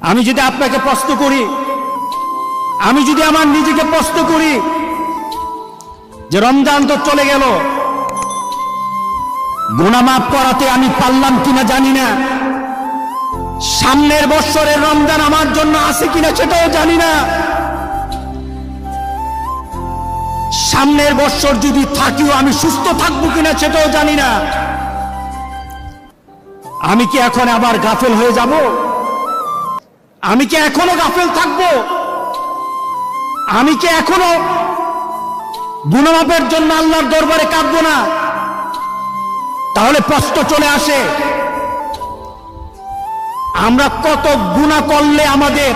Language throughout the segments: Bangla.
আমি যদি আপনাকে প্রশ্ন করি, আমি যদি আমার নিজেকে প্রশ্ন করি যে রমজান তো চলে গেল, গুনাহ মাফ করাতে আমি পারলাম কিনা জানি না, সামনের বছরের রমজান আমার জন্য আছে কিনা সেটাও জানি না, সামনের বছর যদি থাকিও আমি সুস্থ থাকবো কিনা সেটাও জানি না। আমি কি এখন আবার গাফেল হয়ে যাব? আমি কি এখনো গাফেল থাকবো? আমি কি এখনো গুনাহ মাফের জন্য আল্লাহর দরবারে কাঁদবো না? তাহলে প্রশ্ন চলে আসে, আমরা কত গুনাহ করলে আমাদের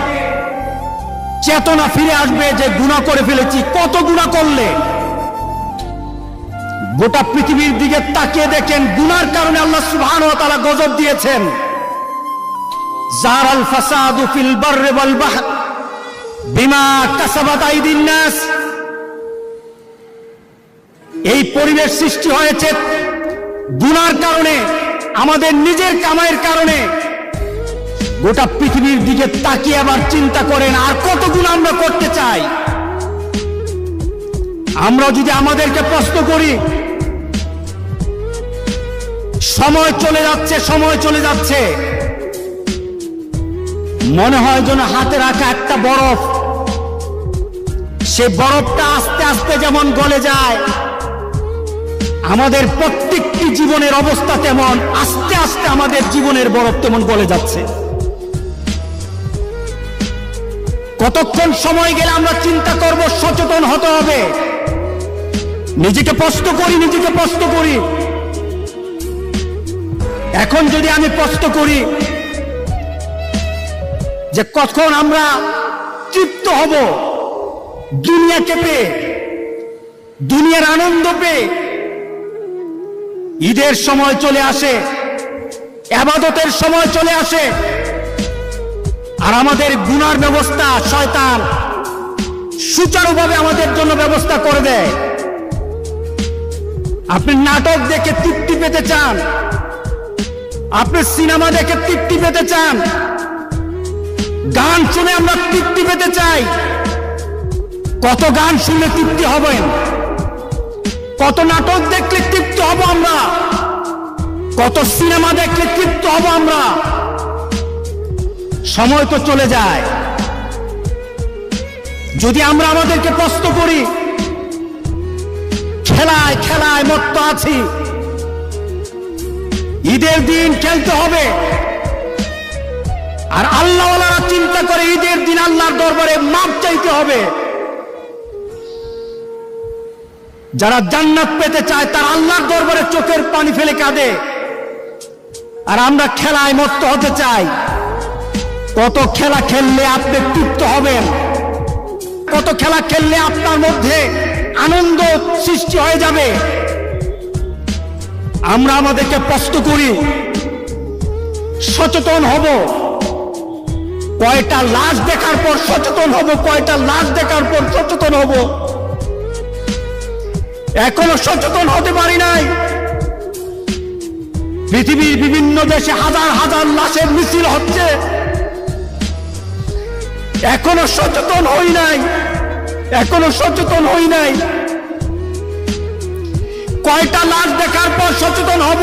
চেতনা ফিরে আসবে যে গুনাহ করে ফেলেছি? কত গুনাহ করলে? গোটা পৃথিবীর দিকে তাকিয়ে দেখেন, গুনার কারণে আল্লাহ সুবহানাহু ওয়া তাআলা গজব দিয়েছেন। জারাল ফাসাদু ফিল বাররি ওয়াল বাহর বিমা কাসাবাত আইদিন নাস। এই পরিবেশ সৃষ্টি হয়েছে গুনার কারণে, আমাদের নিজের কামাইয়ের কারণে। গোটা পৃথিবীর দিকে তাকিয়ে আবার চিন্তা করেন, আর কত গুনাহ আমরা করতে চাই। আমরা যদি আমাদেরকে প্রশ্ন করি, সময় চলে যাচ্ছে, সময় চলে যাচ্ছে, মনে হয় যেন হাতে রাখা একটা বরফ, সে বরফটা আস্তে আস্তে যেমন গলে যায়, আমাদের প্রত্যেকটি জীবনের অবস্থা তেমন আস্তে আস্তে আমাদের জীবনের বরফ তেমন গলে যাচ্ছে। কতক্ষণ সময় গেলে আমরা চিন্তা করব, সচেতন হতে হবে। নিজেকে প্রশ্ন করি, নিজেকে প্রশ্ন করি। এখন যদি আমি প্রশ্ন করি যে কখন আমরা তৃপ্ত হব দুনিয়াকে পেয়ে, দুনিয়ার আনন্দ পেয়ে? ঈদের সময় চলে আসে, ইবাদতের সময় চলে আসে, আর আমাদের গুনার ব্যবস্থা শয়তান সুচারুভাবে আমাদের জন্য ব্যবস্থা করে দেয়। আপনি নাটক দেখে তৃপ্তি পেতে চান, আপনি সিনেমা দেখে তৃপ্তি পেতে চান, গান শুনে আমরা তৃপ্তি পেতে চাই। কত গান শুনলে তৃপ্তি হবেন? কত নাটক দেখলে তৃপ্তি হব আমরা? কত সিনেমা দেখলে তৃপ্ত হব আমরা? সময় তো চলে যায়। যদি আমরা আমাদেরকে প্রশ্ন করি, খেলায় খেলায় মত্ত আছি, ঈদের দিন খেলতে হবে, আর আল্লাহওয়ালারা চিন্তা করে ঈদের দিন আল্লাহর দরবারে মাপ চাইতে হবে। যারা জান্নাত পেতে চায় তারা আল্লাহর দরবারে চোখের পানি ফেলে কাঁদে, আর আমরা খেলায় মত্ত হতে চাই। কত খেলা খেললে আপনি তৃপ্ত হবেন? কত খেলা খেললে আপনার মধ্যে আনন্দ সৃষ্টি হয়ে যাবে? আমরা আমাদেরকে প্রশ্ন করি, সচেতন হব। কয়টা লাশ দেখার পর সচেতন হব? কয়টা লাশ দেখার পর সচেতন হব? এখনো সচেতন হতে পারি নাই। পৃথিবীর বিভিন্ন দেশে হাজার হাজার লাশের মিছিল হচ্ছে, এখনো সচেতন হই নাই, এখনো সচেতন হই নাই। কয়টা লাশ দেখার পর সচেতন হব?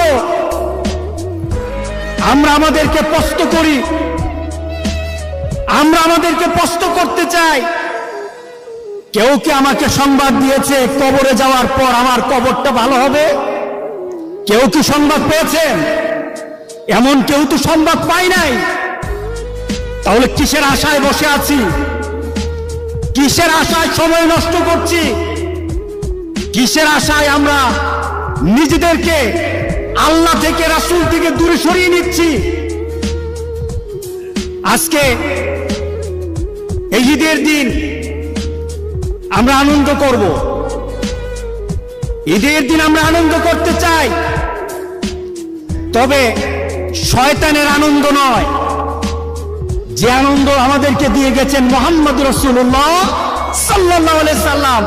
আমরা আমাদেরকে প্রশ্ন করি, আমরা আমাদেরকে প্রশ্ন করতে চাই। কেউ কি আমাকে সংবাদ দিয়েছে কবরে যাওয়ার পর আমার কবরটা ভালো হবে? কেউ কি সংবাদ পেয়েছেন? এমন কেউ তো সংবাদ পাই নাই। তাহলে কিসের আশায় বসে আছি? কিসের আশায় সময় নষ্ট করছি? কিসের আশায় আমরা নিজেদেরকে আল্লাহ থেকে, রাসূল থেকে দূরে সরিয়ে নিচ্ছি? আজকে এই ঈদের দিন আমরা আনন্দ করব, ঈদের দিন আমরা আনন্দ করতে চাই, তবে শয়তানের আনন্দ নয়। যে আনন্দ আমাদেরকে দিয়ে গেছেন মুহাম্মদ রাসূলুল্লাহ সাল্লাল্লাহু আলাইহি সাল্লাম,